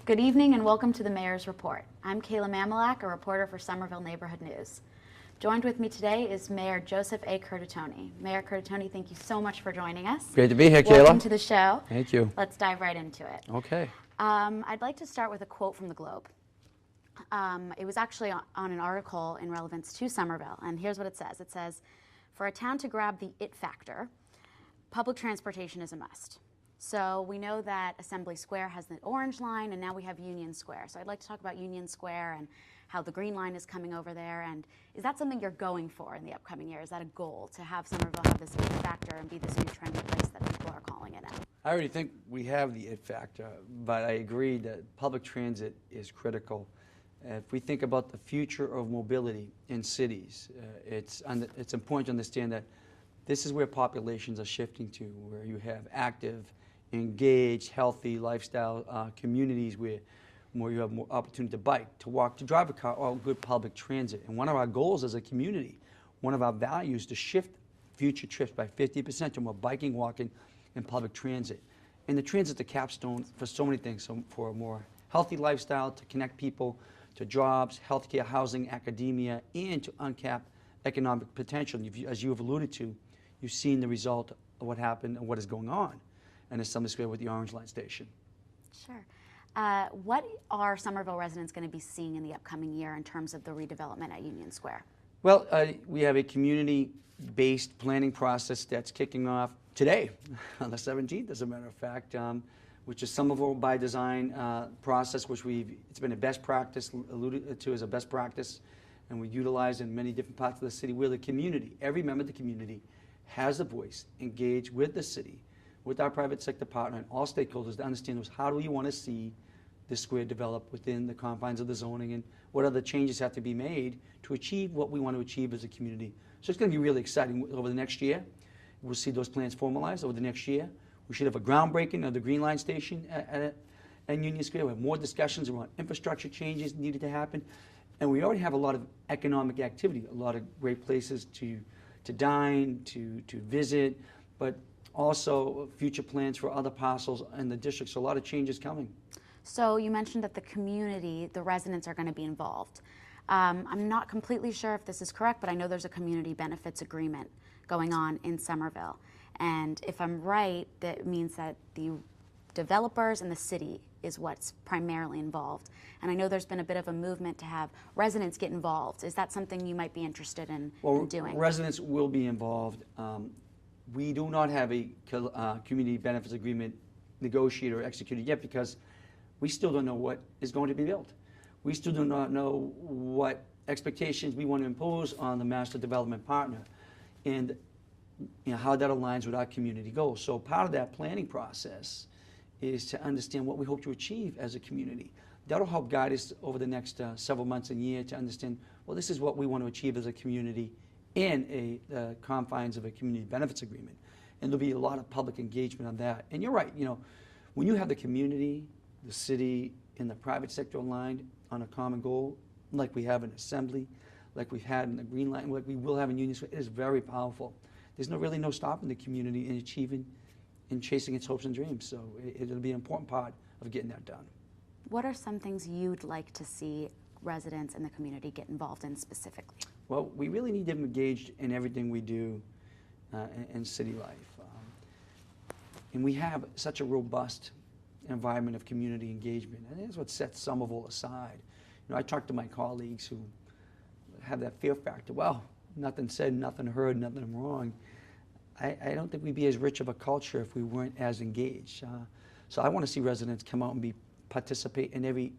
Good evening and welcome to the Mayor's Report. I'm Kayla Mamelak, a reporter for Somerville Neighborhood News. Joined with me today is Mayor Joseph A. Curtatone. Mayor Curtatone, thank you so much for joining us. Great to be here, Kayla. Welcome to the show. Thank you. Let's dive right into it. Okay. I'd like to start with a quote from the Globe. It was actually on an article in relevance to Somerville, and here's what it says. It says, "For a town to grab the it factor, public transportation is a must." So we know that Assembly Square has the orange line, and now we have Union Square. So I'd like to talk about Union Square and how the green line is coming over there. And is that something you're going for in the upcoming year? Is that a goal, to have Somerville have this it factor and be this new trendy place that people are calling it now? I already think we have the it factor, but I agree that public transit is critical. If we think about the future of mobility in cities, it's important to understand that this is where populations are shifting to, where you have active, engaged, healthy lifestyle communities where you have more opportunity to bike, to walk, to drive a car, or good public transit. And one of our goals as a community, one of our values, to shift future trips by 50% to more biking, walking, and public transit. And the transit's the capstone for so many things, so for a more healthy lifestyle, to connect people to jobs, healthcare, housing, academia, and to uncap economic potential. As you have alluded to, you've seen the result of what happened and what is going on in Assembly Square with the Orange Line station. Sure. What are Somerville residents going to be seeing in the upcoming year in terms of the redevelopment at Union Square? Well, we have a community-based planning process that's kicking off today, on the 17th, as a matter of fact, which is Somerville by Design process, which it's been a best practice, alluded to as a best practice, and we utilize in many different parts of the city, where the community, every member of the community, has a voice, engage with the city, with our private sector partner and all stakeholders to understand how do we want to see this square develop within the confines of the zoning, and what other changes have to be made to achieve what we want to achieve as a community. So it's going to be really exciting over the next year. We'll see those plans formalized over the next year. We should have a groundbreaking of the Green Line station at Union Square. We have more discussions around infrastructure changes needed to happen. And we already have a lot of economic activity, a lot of great places to dine, to visit, but also future plans for other parcels in the district. So a lot of changes coming. So you mentioned that the community, the residents, are going to be involved. I'm not completely sure if this is correct, but I know there's a community benefits agreement going on in Somerville. And if I'm right, that means that the developers and the city is what's primarily involved. And I know there's been a bit of a movement to have residents get involved. Is that something you might be interested in doing? Residents will be involved. We do not have a community benefits agreement negotiated or executed yet, because we still don't know what is going to be built. We still do not know what expectations we want to impose on the master development partner, and how that aligns with our community goals. So part of that planning process is to understand what we hope to achieve as a community. That'll help guide us over the next several months and year to understand, well, this is what we want to achieve as a community in the confines of a community benefits agreement. And there'll be a lot of public engagement on that. And you're right, when you have the community, the city, and the private sector aligned on a common goal, like we have in Assembly, like we've had in the Green Line, like we will have in Union Square, it is very powerful. There's really no stopping the community in achieving and chasing its hopes and dreams. So it'll be an important part of getting that done. What are some things you'd like to see residents and the community get involved in specifically? Well, we really need them engaged in everything we do in city life. And we have such a robust environment of community engagement. And that's what sets Somerville aside. I talk to my colleagues who have that fear factor. Well, nothing said, nothing heard, nothing wrong. I don't think we'd be as rich of a culture if we weren't as engaged. So I want to see residents come out and participate in every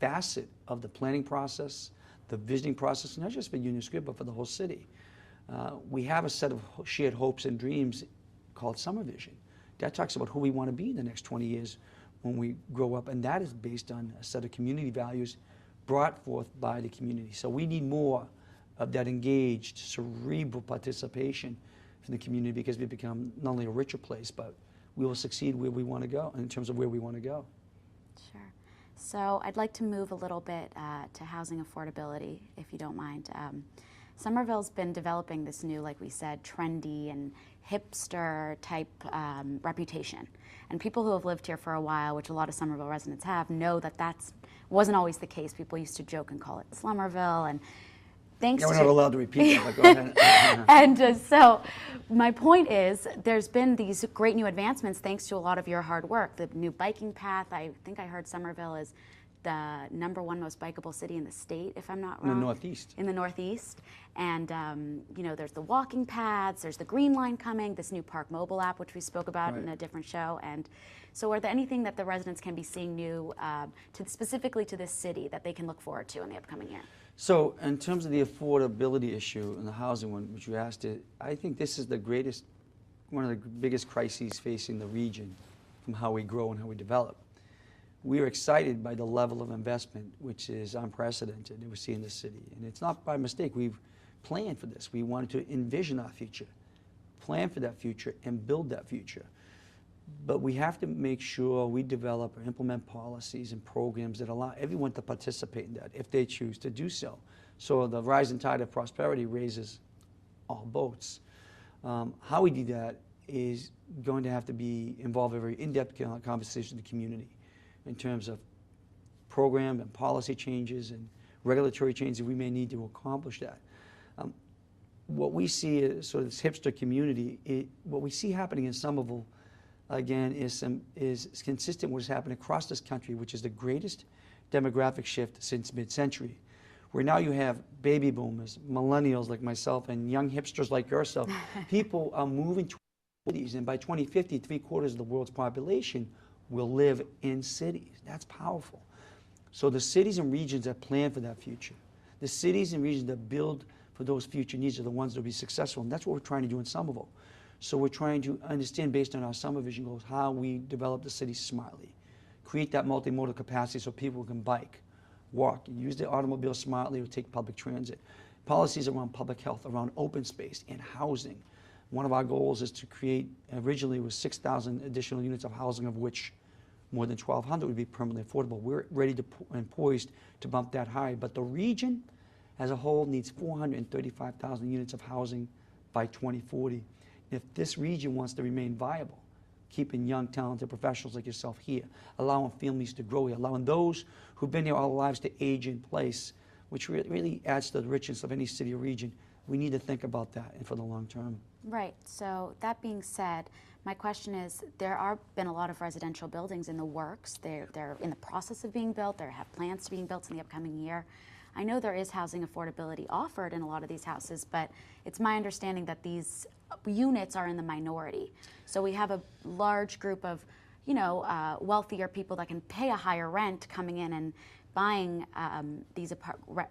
facet of the planning process, the visiting process, not just for Union Square, but for the whole city. We have a set of shared hopes and dreams called Summer Vision. That talks about who we want to be in the next 20 years when we grow up, and that is based on a set of community values brought forth by the community. So we need more of that engaged, cerebral participation from the community, because we become not only a richer place, but we will succeed where we want to go, in terms of where we want to go. Sure. So I'd like to move a little bit to housing affordability, if you don't mind. Somerville's been developing this new, like we said, trendy and hipster type reputation. And people who have lived here for a while, which a lot of Somerville residents have, know that wasn't always the case. People used to joke and call it Slummerville, and thanks Yeah, we're to... not allowed to repeat that, but go ahead. And so my point is, there's been these great new advancements thanks to a lot of your hard work. The new biking path, I think I heard Somerville is the #1 most bikeable city in the state, if I'm not wrong. In the Northeast. In the Northeast. And, you know, there's the walking paths, there's the Green Line coming, this new Park Mobile app, which we spoke about in a different show. And so are there anything that the residents can be seeing new, specifically to this city, that they can look forward to in the upcoming year? So in terms of the affordability issue and the housing one, which you asked, I think this is one of the biggest crises facing the region from how we grow and how we develop. We are excited by the level of investment, which is unprecedented that we see in the city. And it's not by mistake. We've planned for this. We wanted to envision our future, plan for that future, and build that future. But we have to make sure we develop or implement policies and programs that allow everyone to participate in that if they choose to do so. So the rising tide of prosperity raises all boats. How we do that is going to have to involve a very in-depth conversation with the community in terms of program and policy changes and regulatory changes we may need to accomplish that. What we see is sort of this hipster community, what we see happening in Somerville, again, is consistent with what's happening across this country, which is the greatest demographic shift since mid-century, where now you have baby boomers, millennials like myself, and young hipsters like yourself. People are moving to cities, and by 2050, 3/4 of the world's population will live in cities. That's powerful. So the cities and regions that plan for that future, the cities and regions that build for those future needs are the ones that will be successful, and that's what we're trying to do in Somerville. So we're trying to understand, based on our summer vision goals, how we develop the city smartly, create that multimodal capacity so people can bike, walk, use their automobile smartly, or take public transit. Policies around public health, around open space and housing. One of our goals is to create, originally was 6,000 additional units of housing, of which more than 1,200 would be permanently affordable. We're ready to and poised to bump that high, but the region as a whole needs 435,000 units of housing by 2040. If this region wants to remain viable, keeping young, talented professionals like yourself here, allowing families to grow here, allowing those who've been here all their lives to age in place, which really adds to the richness of any city or region, we need to think about that and for the long term. Right. So that being said, my question is, there are been a lot of residential buildings in the works. They're in the process of being built. There have plans to being built in the upcoming year. I know there is housing affordability offered in a lot of these houses, but it's my understanding that these units are in the minority. So we have a large group of, you know, wealthier people that can pay a higher rent coming in and buying these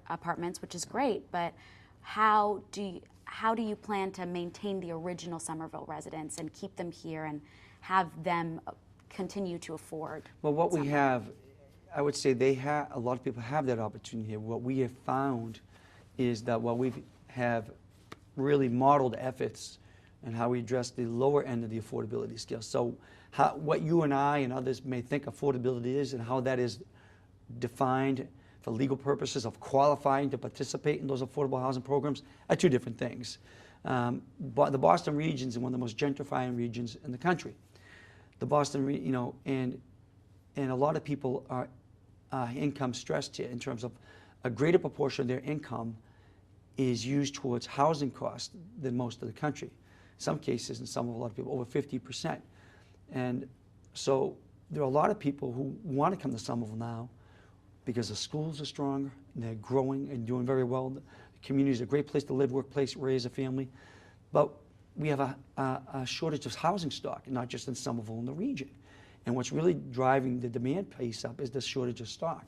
apartments, which is great. But how do you plan to maintain the original Somerville residents and keep them here and have them continue to afford? Well, what we have, I would say a lot of people have that opportunity here. What we have found is that while we have really modeled efforts and how we address the lower end of the affordability scale. So what you and I and others may think affordability is and how that is defined for legal purposes of qualifying to participate in those affordable housing programs are two different things. But the Boston region is one of the most gentrifying regions in the country. The Boston, and a lot of people are income stressed here in terms of a greater proportion of their income is used towards housing costs than most of the country. In some cases, a lot of people, over 50%. And so there are a lot of people who want to come to Somerville now because the schools are stronger, and they're growing and doing very well. The community is a great place to live, work, place, raise a family. But we have a shortage of housing stock, not just in Somerville, in the region. And what's really driving the demand piece up is the shortage of stock.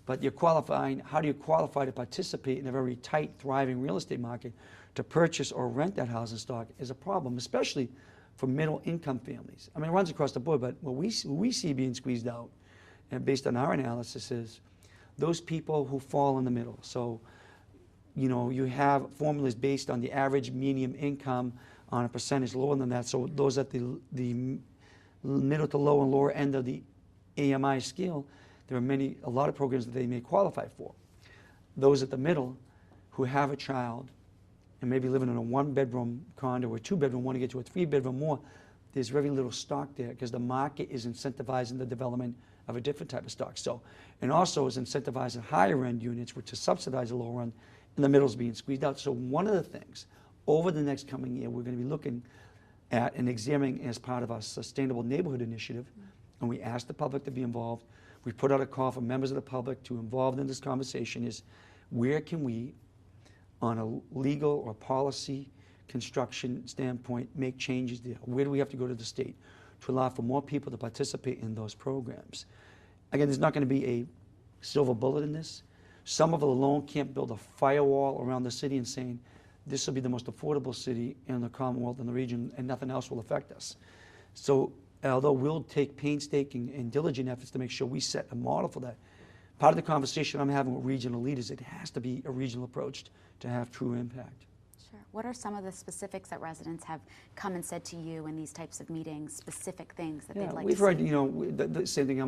But you're qualifying, how do you qualify to participate in a very tight, thriving real estate market to purchase or rent that housing stock is a problem, especially for middle income families. I mean, it runs across the board, but what we see being squeezed out, and based on our analysis, is those people who fall in the middle. So, you have formulas based on the average median income on a percentage lower than that. So those at the middle to low and lower end of the AMI scale, there are a lot of programs that they may qualify for. Those at the middle who have a child and maybe living in a 1-bedroom condo or 2-bedroom, want to get to a 3-bedroom more, there's very little stock there because the market is incentivizing the development of a different type of stock. So, and also is incentivizing higher end units, which is subsidize the lower end, and the middle is being squeezed out. So one of the things over the next coming year, we're going to be looking at and examining as part of our Sustainable Neighborhood Initiative, and we asked the public to be involved. We put out a call for members of the public to involve in this conversation is where can we, on a legal or policy construction standpoint, make changes there? Where do we have to go to the state to allow for more people to participate in those programs? Again, there's not going to be a silver bullet in this. Somerville alone can't build a firewall around the city and saying, this will be the most affordable city in the Commonwealth and the region, and nothing else will affect us. So, although we'll take painstaking and diligent efforts to make sure we set a model for that, part of the conversation I'm having with regional leaders, it has to be a regional approach to have true impact. Sure. What are some of the specifics that residents have come and said to you in these types of meetings, specific things that they'd like to see? We've heard, the same thing,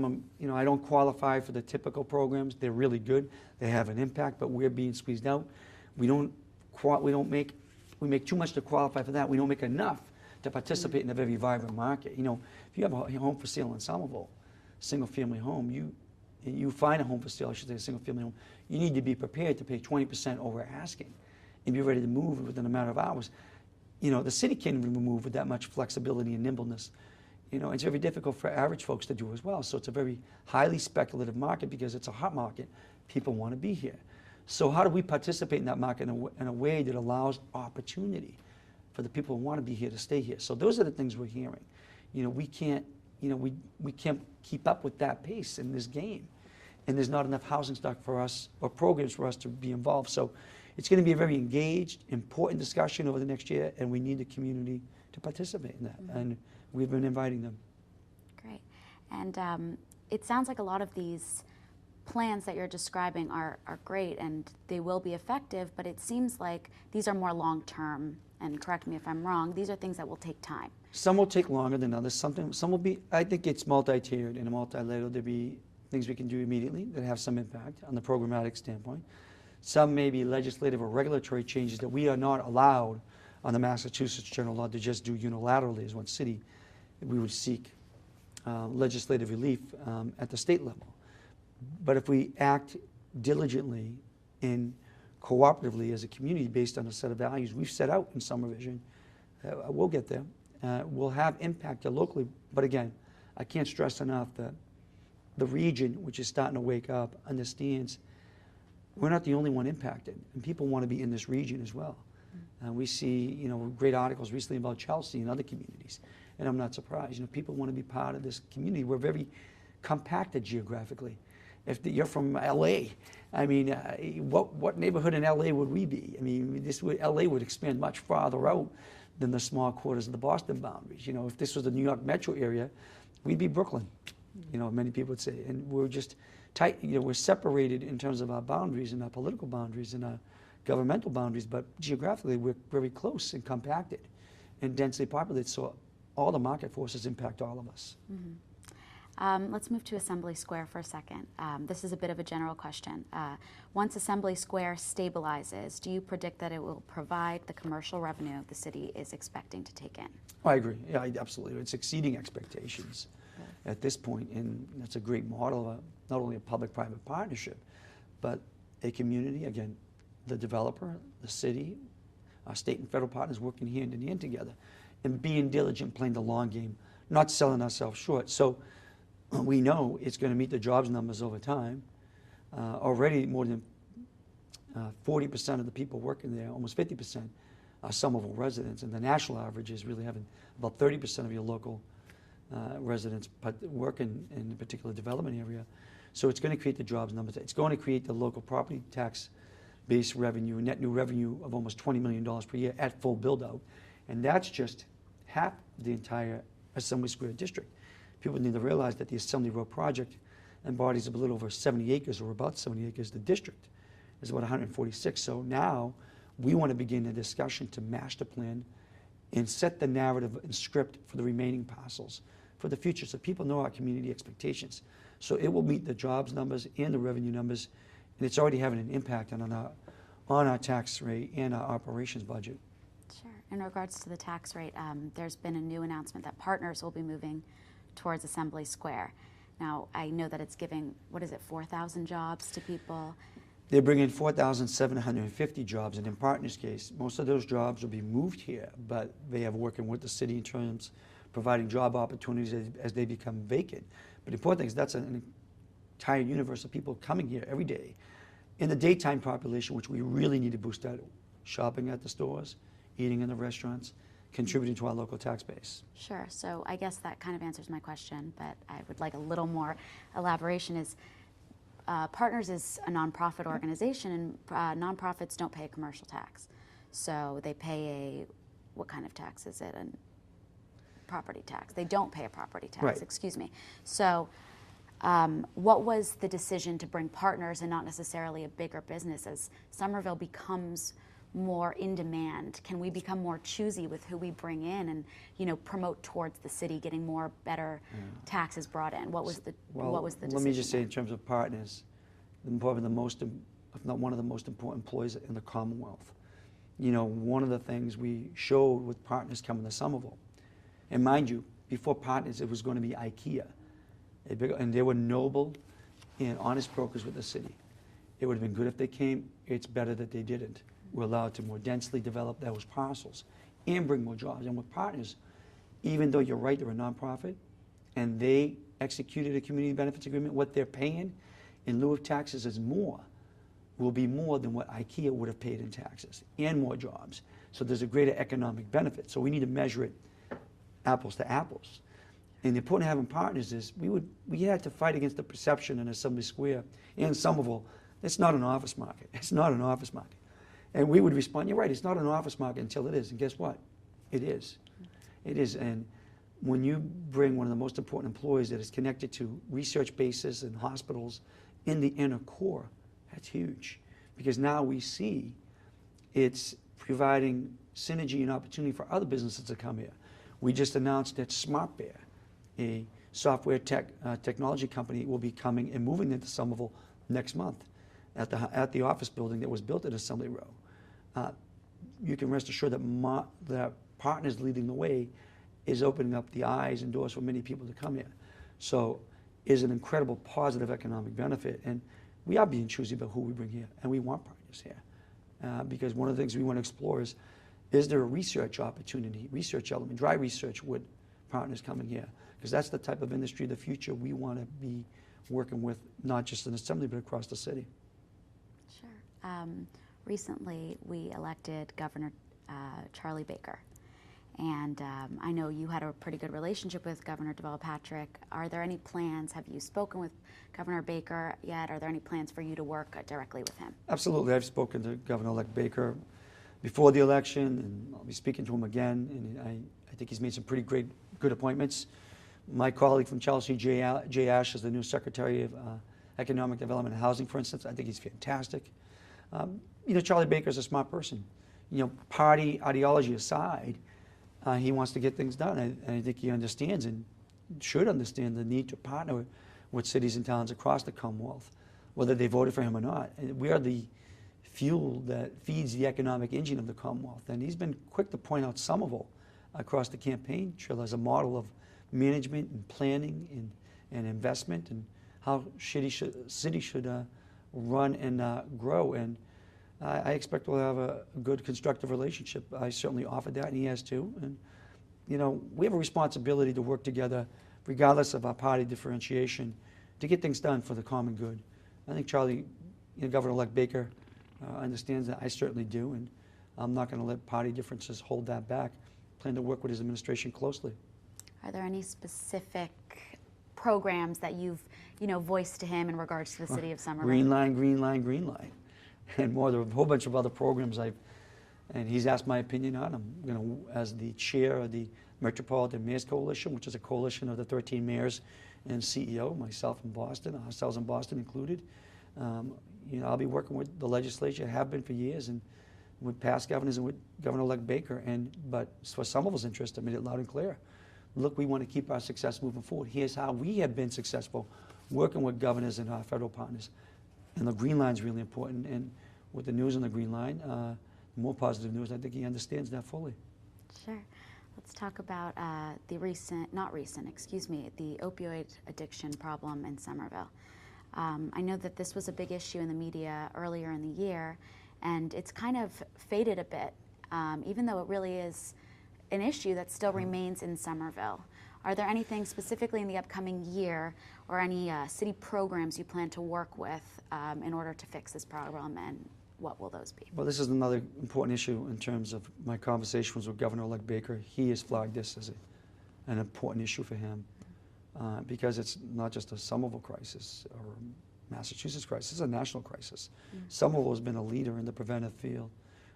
I don't qualify for the typical programs. They're really good. They have an impact, but we're being squeezed out. We make too much to qualify for that. We don't make enough to participate in a very vibrant market. If you have a home for sale in Somerville, single-family home, you find a home for sale, I should say a single-family home, you need to be prepared to pay 20% over asking and be ready to move within a matter of hours. The city can't even move with that much flexibility and nimbleness. It's very difficult for average folks to do as well. So it's a very highly speculative market because it's a hot market. People want to be here. So how do we participate in that market in a way that allows opportunity for the people who want to be here to stay here? So those are the things we're hearing. We can't keep up with that pace in this game. And there's not enough housing stock for us or programs for us to be involved. So it's going to be a very engaged, important discussion over the next year, and we need the community to participate in that. Mm-hmm. And we've been inviting them. Great. And it sounds like a lot of these plans that you're describing are great and they will be effective, but it seems like these are more long-term, and correct me if I'm wrong, these are things that will take time. Some will take longer than others. Some will be, I think it's multi-tiered and multi-layered. There'll be things we can do immediately that have some impact on the programmatic standpoint. Some may be legislative or regulatory changes that we are not allowed on the Massachusetts general law to just do unilaterally as one city. We would seek legislative relief at the state level. But if we act diligently and cooperatively as a community based on a set of values we've set out in Somervision, we'll get there. We'll have impact locally. But again, I can't stress enough that the region, which is starting to wake up, understands we're not the only one impacted, and people want to be in this region as well. We see, great articles recently about Chelsea and other communities, and I'm not surprised. People want to be part of this community. We're very compacted geographically. If you're from LA, what neighborhood in LA would we be? LA would expand much farther out than the small quarters of the Boston boundaries. If this was the New York metro area, we'd be Brooklyn. Many people would say, and we're just tight. We're separated in terms of our boundaries and our political boundaries and our governmental boundaries, but geographically we're very close and compacted and densely populated. So all the market forces impact all of us. Mm-hmm. Let's move to Assembly Square for a second. This is a bit of a general question. Once Assembly Square stabilizes, do you predict that it will provide the commercial revenue the city is expecting to take in? I agree. Yeah, absolutely. It's exceeding expectations at this point, and that's a great model of not only a public-private partnership, but a community, again, the developer, the city, our state and federal partners working hand in hand together and being diligent, playing the long game, not selling ourselves short. So we know it's going to meet the jobs numbers over time. Already more than 40% of the people working there, almost 50%, are Somerville residents, and the national average is really having about 30% of your local residents work in a particular development area. So it's going to create the jobs numbers. It's going to create the local property tax-based revenue, net new revenue of almost $20 million per year at full build-out. And that's just half the entire Assembly Square district. People need to realize that the Assembly Road project embodies a little over 70 acres, or about 70 acres. The district is about 146. So now we want to begin a discussion to master plan and set the narrative and script for the remaining parcels for the future, so people know our community expectations. So it will meet the jobs numbers and the revenue numbers, and it's already having an impact on our on our tax rate and our operations budget. Sure. In regards to the tax rate, there's been a new announcement that Partners will be moving towards Assembly Square. Now, I know that it's giving, 4,000 jobs to people. They're bringing 4,750 jobs, and in Partners' case, most of those jobs will be moved here, but they have working with the city in terms of providing job opportunities as they become vacant. But the important thing is that's an entire universe of people coming here every day. In the daytime population, which we really need to boost out, shopping at the stores, eating in the restaurants, contributing to our local tax base. Sure. So I guess that kind of answers my question, but I would like a little more elaboration. Is Partners is a nonprofit organization, and nonprofits don't pay a commercial tax. So they pay what kind of tax is it? A property tax. They don't pay a property tax, Right. Excuse me. So what was the decision to bring Partners and not necessarily a bigger business as Somerville becomes more in demand? Can we become more choosy with who we bring in and, promote towards the city getting more better taxes brought in? What was the decision? Let me just say, in terms of Partners, probably the most, if not one of the most important employees in the Commonwealth. One of the things we showed with Partners coming to Somerville, and mind you, before Partners, it was going to be IKEA, and they were noble and honest brokers with the city. It would have been good if they came. It's better that they didn't. We're allowed to more densely develop those parcels and bring more jobs. And with Partners, even though you're right, they're a nonprofit, and they executed a community benefits agreement, what they're paying in lieu of taxes will be more than what IKEA would have paid in taxes, and more jobs. So there's a greater economic benefit. So we need to measure it apples to apples. And the important of having Partners is we had to fight against the perception in Assembly Square and Somerville, it's not an office market. It's not an office market. And we would respond, you're right, it's not an office market until it is. And guess what? It is. It is. And when you bring one of the most important employees that is connected to research bases and hospitals in the inner core, that's huge. Because now we see it's providing synergy and opportunity for other businesses to come here. We just announced that SmartBear, a software technology company, will be coming and moving into Somerville next month at the office building that was built at Assembly Row. You can rest assured that Partners leading the way is opening up the eyes and doors for many people to come here. So is an incredible positive economic benefit. And we are being choosy about who we bring here, and we want Partners here. Because one of the things we want to explore is there a research opportunity, research element, dry research with Partners coming here? Because that's the type of industry of the future we want to be working with, not just in Assembly, but across the city. Sure. Recently, we elected Governor Charlie Baker. And I know you had a pretty good relationship with Governor Deval Patrick. Are there any plans? Have you spoken with Governor Baker yet? Are there any plans for you to work directly with him? Absolutely. I've spoken to Governor-elect Baker before the election, and I'll be speaking to him again. And I think he's made some pretty good appointments. My colleague from Chelsea, Jay Ash, is the new Secretary of Economic Development and Housing, for instance. I think he's fantastic. Charlie Baker's a smart person. Party ideology aside, he wants to get things done. And I think he understands and should understand the need to partner with cities and towns across the Commonwealth, whether they voted for him or not. And we are the fuel that feeds the economic engine of the Commonwealth. And he's been quick to point out Somerville across the campaign trail as a model of management and planning and investment, and how city should run and grow. And I expect we'll have a good, constructive relationship. I certainly offered that, and he has too. And we have a responsibility to work together, regardless of our party differentiation, to get things done for the common good. I think Charlie, Governor-elect Baker, understands that. I certainly do, and I'm not going to let party differences hold that back. Plan to work with his administration closely. Are there any specific programs that you've voiced to him in regards to the city of Somerville? Green line, green line, green line. And more, there are a whole bunch of other programs and he's asked my opinion on. I'm as the chair of the Metropolitan Mayors Coalition, which is a coalition of the 13 mayors and CEO, myself in Boston, ourselves in Boston included. I'll be working with the legislature, have been for years, and with past governors and with Governor-elect Baker. But for Somerville's interest, I made it loud and clear. Look, we want to keep our success moving forward. Here's how we have been successful working with governors and our federal partners. And the green line is really important. And with the news on the Green Line, more positive news. I think he understands that fully. Sure. Let's talk about the opioid addiction problem in Somerville. I know that this was a big issue in the media earlier in the year, and it's kind of faded a bit, even though it really is an issue that still remains in Somerville. Are there anything specifically in the upcoming year or any city programs you plan to work with in order to fix this problem, and what will those be? Well, this is another important issue in terms of my conversations with Governor-elect Baker. He has flagged this as an important issue for him because it's not just a Somerville crisis or Massachusetts crisis, it's a national crisis. Somerville has been a leader in the preventive field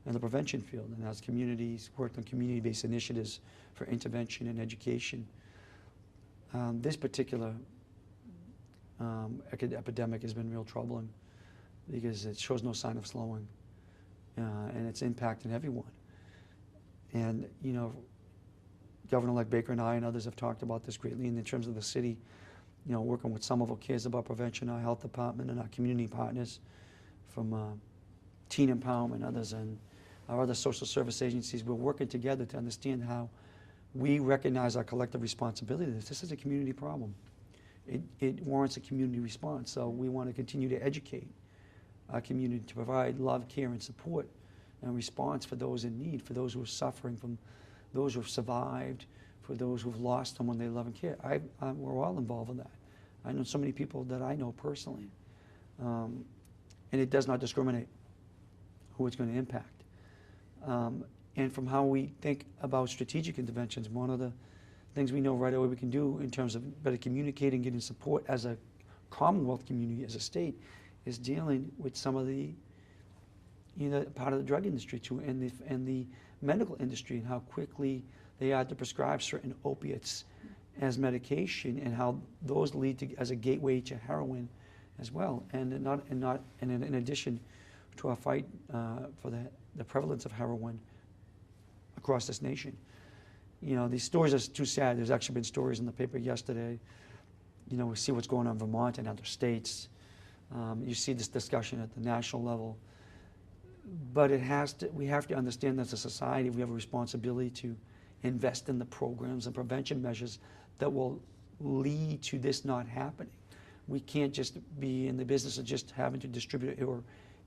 and the prevention field, and has communities worked on community-based initiatives for intervention and education. This particular epidemic has been real troubling because it shows no sign of slowing, and it's impacting everyone. And you know, Governor-elect Baker and I and others have talked about this greatly, and in terms of the city, you know, working with Somerville Cares About Prevention, our health department, and our community partners from teen empowerment, others, and our other social service agencies, we're working together to understand how we recognize our collective responsibility. This is a community problem. It warrants a community response, so we want to continue to educate our community to provide love, care, and support and response for those in need, for those who are suffering, from those who have survived, for those who have lost someone they love and care. We're all involved in that. I know so many people that I know personally, and it does not discriminate who it's going to impact. And from how we think about strategic interventions, one of the things we know right away we can do in terms of better communicating, getting support as a Commonwealth community, as a state, is dealing with some of the, you know, part of the drug industry too, and the medical industry, and how quickly they are to prescribe certain opiates as medication, and how those lead to as a gateway to heroin as well. And in addition to our fight for the prevalence of heroin across this nation. You know, these stories are too sad. There's actually been stories in the paper yesterday. You know, we see what's going on in Vermont and other states. You see this discussion at the national level. But we have to understand that as a society, we have a responsibility to invest in the programs and prevention measures that will lead to this not happening. We can't just be in the business of just having to distribute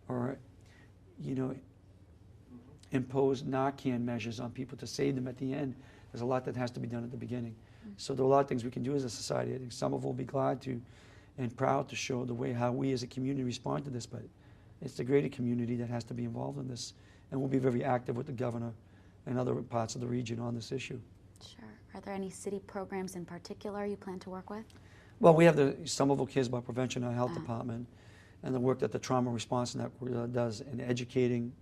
or you know, impose Narcan measures on people to save them at the end. There's a lot that has to be done at the beginning. So there are a lot of things we can do as a society. I think some of will be glad to and proud to show the way how we as a community respond to this, but it's the greater community that has to be involved in this, and we'll be very active with the governor and other parts of the region on this issue. Sure. Are there any city programs in particular you plan to work with? Well, we have the Somerville Cares About Prevention, our health department, and the work that the Trauma Response Network does in educating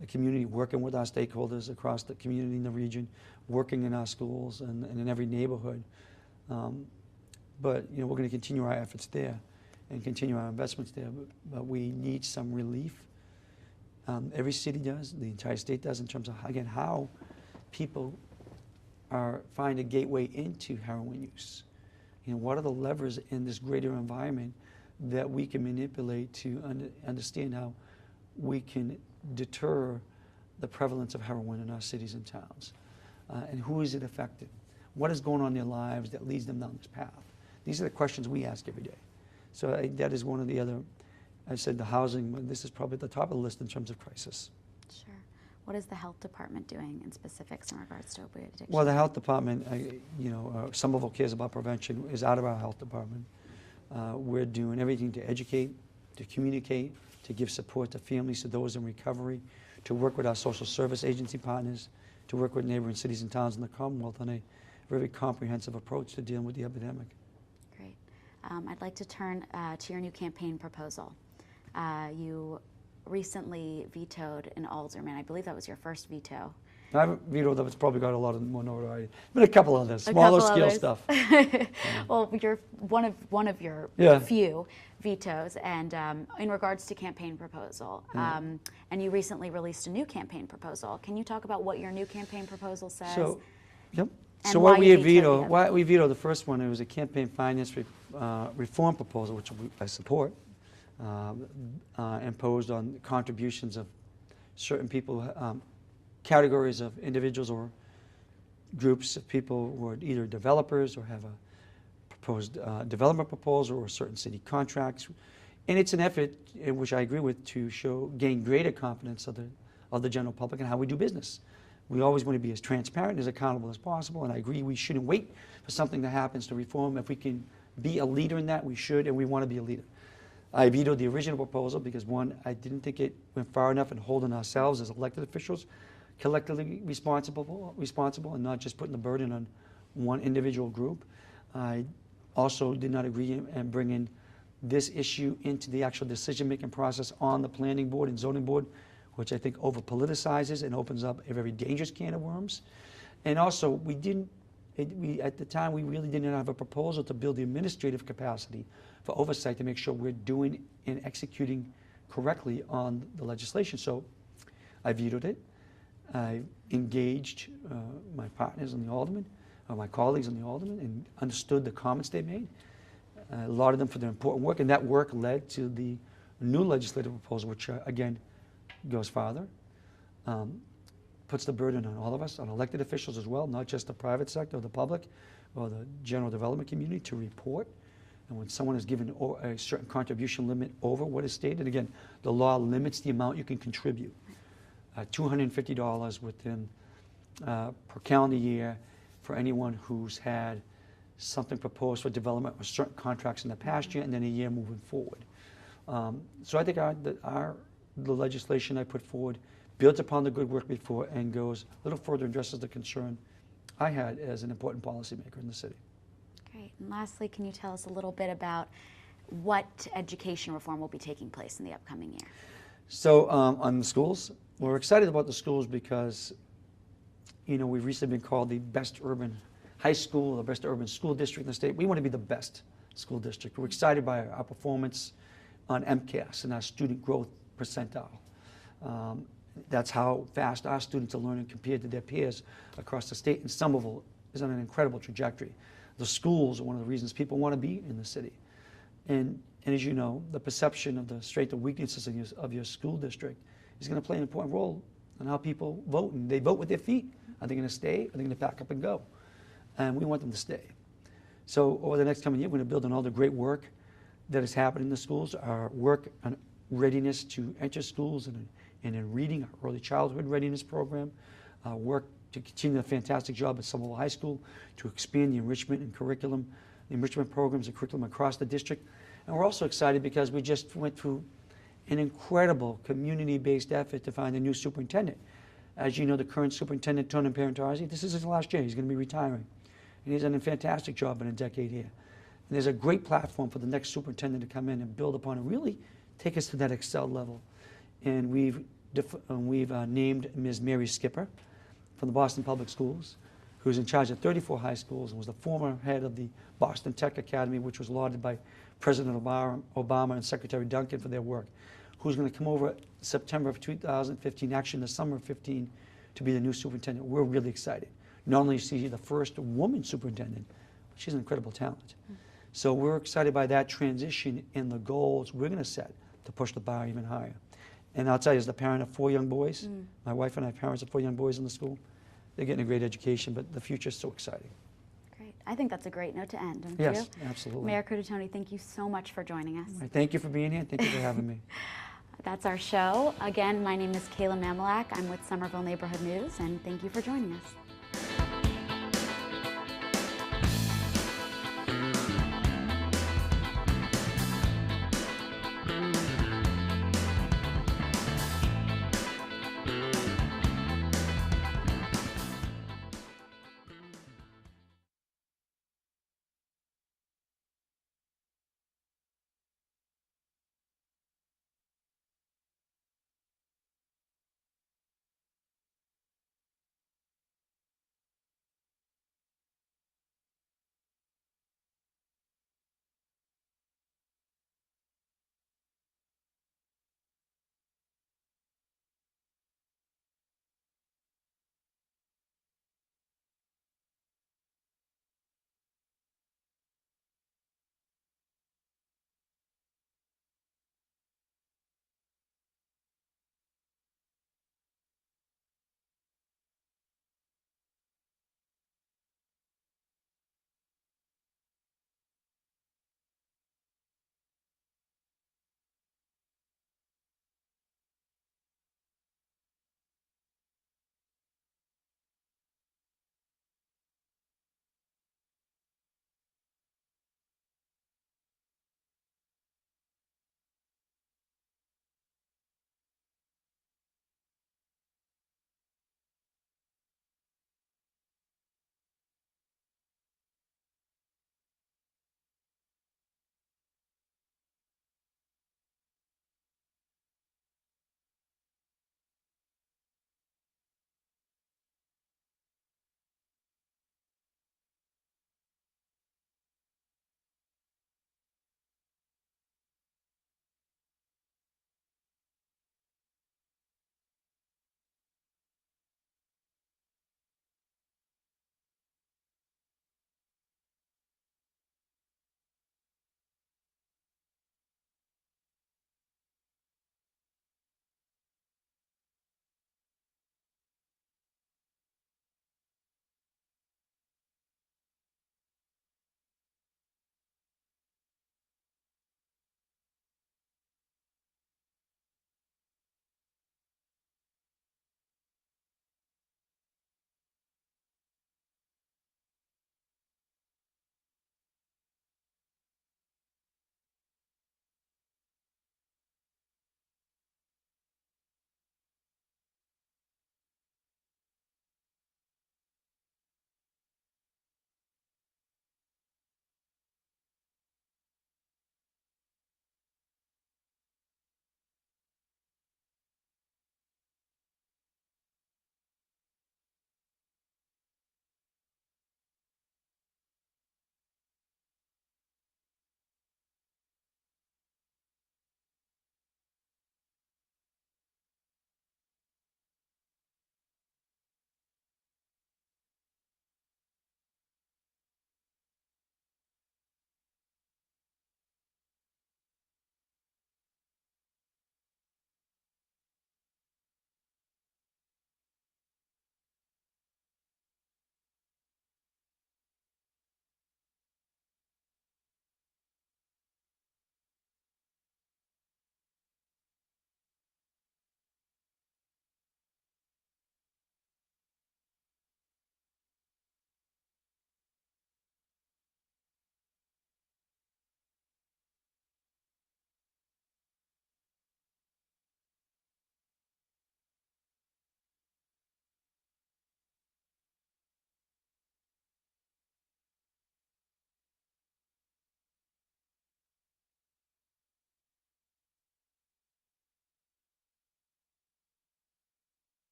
the community, working with our stakeholders across the community in the region, working in our schools and in every neighborhood. But you know, we're going to continue our efforts there and continue our investments there. But we need some relief. Every city does, the entire state does, in terms of, again, how people find a gateway into heroin use. You know, what are the levers in this greater environment that we can manipulate to understand how we can deter the prevalence of heroin in our cities and towns? And who is it affecting? What is going on in their lives that leads them down this path? These are the questions we ask every day. So that is one of the other, I said the housing, this is probably at the top of the list in terms of crisis. Sure. What is the health department doing in specifics in regards to opioid addiction? Well, the health department, Somerville Cares About Prevention is out of our health department. We're doing everything to educate, to communicate, to give support to families, to those in recovery, to work with our social service agency partners, to work with neighboring cities and towns in the Commonwealth on a very comprehensive approach to dealing with the epidemic. Great. I'd like to turn to your new campaign proposal. You recently vetoed an alderman. I believe that was your first veto. I haven't vetoed that. It's probably got a lot of more notoriety. But a couple of others, smaller scale stuff. Well, you're one of your few vetoes, and in regards to campaign proposal, and you recently released a new campaign proposal. Can you talk about what your new campaign proposal says? So, yep. And so why what we you vetoed, vetoed why we vetoed the first one, it was a campaign finance reform proposal, which I support. imposed on contributions of certain people, categories of individuals or groups of people who are either developers or have a proposed development proposal or certain city contracts. And it's an effort, in which I agree with, to gain greater confidence of the general public and how we do business. We always want to be as transparent and as accountable as possible, and I agree we shouldn't wait for something that happens to reform. If we can be a leader in that, we should, and we want to be a leader. I vetoed the original proposal because, one, I didn't think it went far enough in holding ourselves as elected officials collectively responsible and not just putting the burden on one individual group. I also did not agree in bringing this issue into the actual decision-making process on the planning board and zoning board, which I think over-politicizes and opens up a very dangerous can of worms. And also, at the time, we really didn't have a proposal to build the administrative capacity for oversight to make sure we're doing and executing correctly on the legislation. So I vetoed it. I engaged my partners in the Alderman, or my colleagues in the Alderman, and understood the comments they made. A lot of them for their important work, and that work led to the new legislative proposal, which again goes farther, puts the burden on all of us, on elected officials as well, not just the private sector or the public or the general development community, to report. And when someone is given a certain contribution limit over what is stated, again, the law limits the amount you can contribute. $250 within per calendar year for anyone who's had something proposed for development or certain contracts in the past year, and then a year moving forward. So I think the legislation I put forward builds upon the good work before and goes a little further and addresses the concern I had as an important policymaker in the city. Great. And lastly, can you tell us a little bit about what education reform will be taking place in the upcoming year? So on the schools, we're excited about the schools because, we've recently been called the best urban high school, the best urban school district in the state. We want to be the best school district. We're excited by our performance on MCAS and our student growth percentile. That's how fast our students are learning compared to their peers across the state. And Somerville is on an incredible trajectory. The schools are one of the reasons people want to be in the city. And as you know, the perception of the strengths and weaknesses of your school district is going to play an important role in how people vote. And they vote with their feet. Are they going to stay? Are they going to pack up and go? And we want them to stay. So over the next coming year, we're going to build on all the great work that has happened in the schools, our work on readiness to enter schools and in reading, our early childhood readiness program, work to continue the fantastic job at Somerville High School to expand the enrichment and curriculum, the enrichment programs and curriculum across the district. And we're also excited because we just went through an incredible community-based effort to find a new superintendent. As you know, the current superintendent, Tony Parentazi, this is his last year. He's going to be retiring. And he's done a fantastic job in a decade here. And there's a great platform for the next superintendent to come in and build upon and really take us to that Excel level. And we've named Ms. Mary Skipper from the Boston Public Schools, who's in charge of 34 high schools and was the former head of the Boston Tech Academy, which was lauded by President Obama and Secretary Duncan for their work, who's going to come over September of 2015, actually in the summer of 15, to be the new superintendent. We're really excited. Not only is she the first woman superintendent, but she's an incredible talent. So we're excited by that transition and the goals we're going to set to push the bar even higher. And I'll tell you, as the parent of 4 young boys, my wife and I are parents of 4 young boys in the school, they're getting a great education, but the future is so exciting. Great. I think that's a great note to end, don't you? Yes, absolutely. Mayor Curtatone, thank you so much for joining us. Right, thank you for being here. Thank you for having me. That's our show. Again, my name is Kayla Mamelak. I'm with Somerville Neighborhood News, and thank you for joining us.